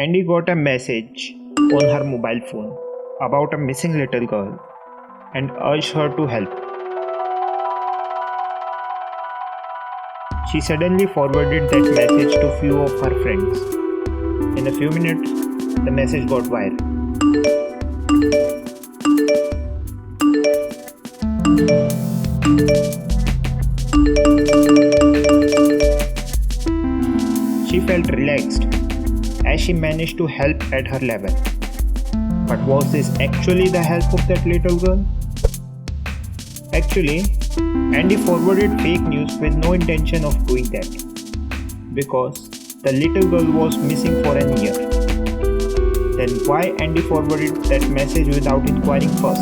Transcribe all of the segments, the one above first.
Andy got a message on her mobile phone about a missing little girl and urged her to help. She suddenly forwarded that message to few of her friends. In a few minutes, the message got viral. She felt relaxed as she managed to help at her level. But was this actually the help of that little girl? Actually, Andy forwarded fake news with no intention of doing that because the little girl was missing for an year. Then why Andy forwarded that message without inquiring first?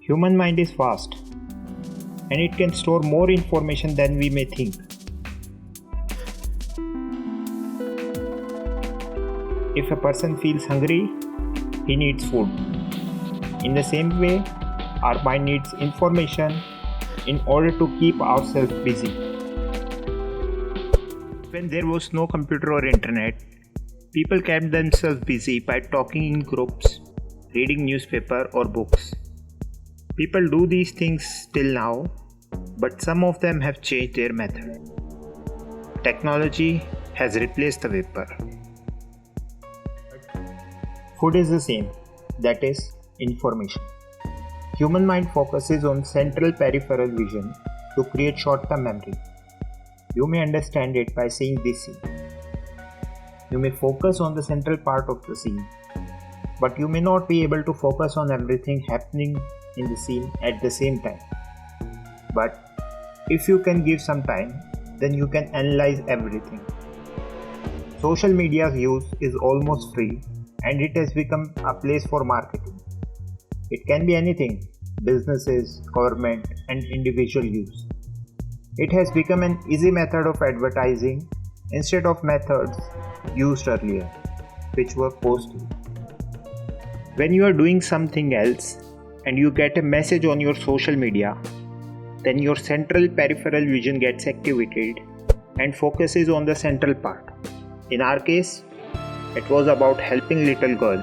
Human mind is vast and it can store more information than we may think. If a person feels hungry, he needs food. In the same way, our mind needs information in order to keep ourselves busy. When there was no computer or internet, people kept themselves busy by talking in groups, reading newspaper or books. People do these things still now, but some of them have changed their method. Technology has replaced the paper. Food is the same, that is, information. Human mind focuses on central peripheral vision to create short-term memory. You may understand it by seeing this scene. You may focus on the central part of the scene, but you may not be able to focus on everything happening in the scene at the same time. But if you can give some time, then you can analyze everything. Social media's use is almost free and it has become a place for marketing. It can be anything, businesses, government and individual use. It has become an easy method of advertising instead of methods used earlier, which were costly. When you are doing something else and you get a message on your social media, then your central peripheral vision gets activated and focuses on the central part. In our case, it was about helping little girl.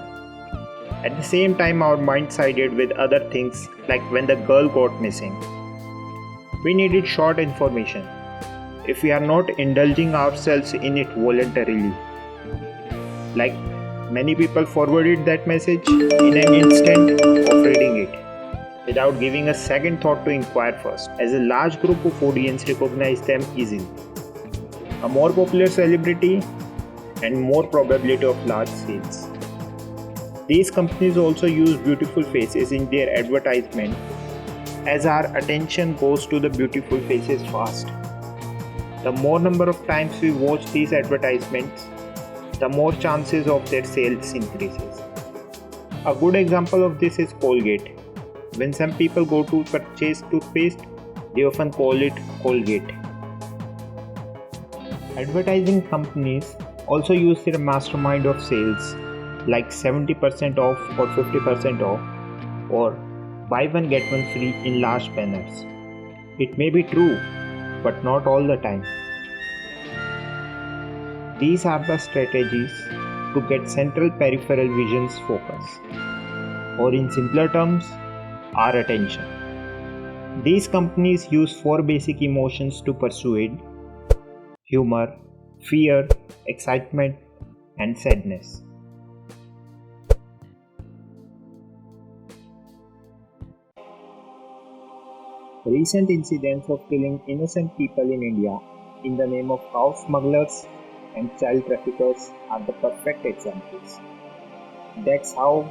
At the same time, our mind sided with other things like when the girl got missing. We needed short information if we are not indulging ourselves in it voluntarily. Like many people forwarded that message in an instant of reading it without giving a second thought to inquire first, as a large group of audience recognized them easily. A more popular celebrity and more probability of large sales. These companies also use beautiful faces in their advertisement, as our attention goes to the beautiful faces fast. The more number of times we watch these advertisements, the more chances of their sales increases. A good example of this is Colgate. When some people go to purchase toothpaste, they often call it Colgate. Advertising companies also use their mastermind of sales like 70% off or 50% off or buy one get one free in large banners. It may be true, but not all the time. These are the strategies to get central peripheral vision's focus, or in simpler terms, our attention. These companies use 4 basic emotions to persuade: humor, fear, excitement, and sadness. Recent incidents of killing innocent people in India in the name of cow smugglers and child traffickers are the perfect examples. That's how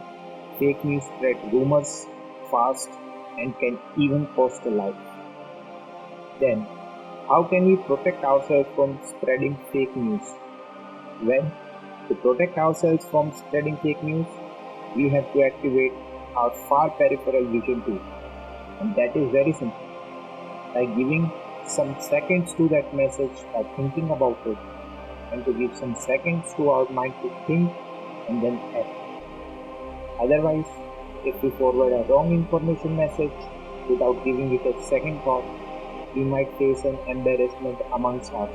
fake news spread rumors fast and can even cost a life. Then, how can we protect ourselves from spreading fake news? Well, to protect ourselves from spreading fake news, we have to activate our far peripheral vision too. And that is very simple. By giving some seconds to that message by thinking about it, and to give some seconds to our mind to think and then act. Otherwise, if we forward a wrong information message, without giving it a second thought, we might face an embarrassment amongst us.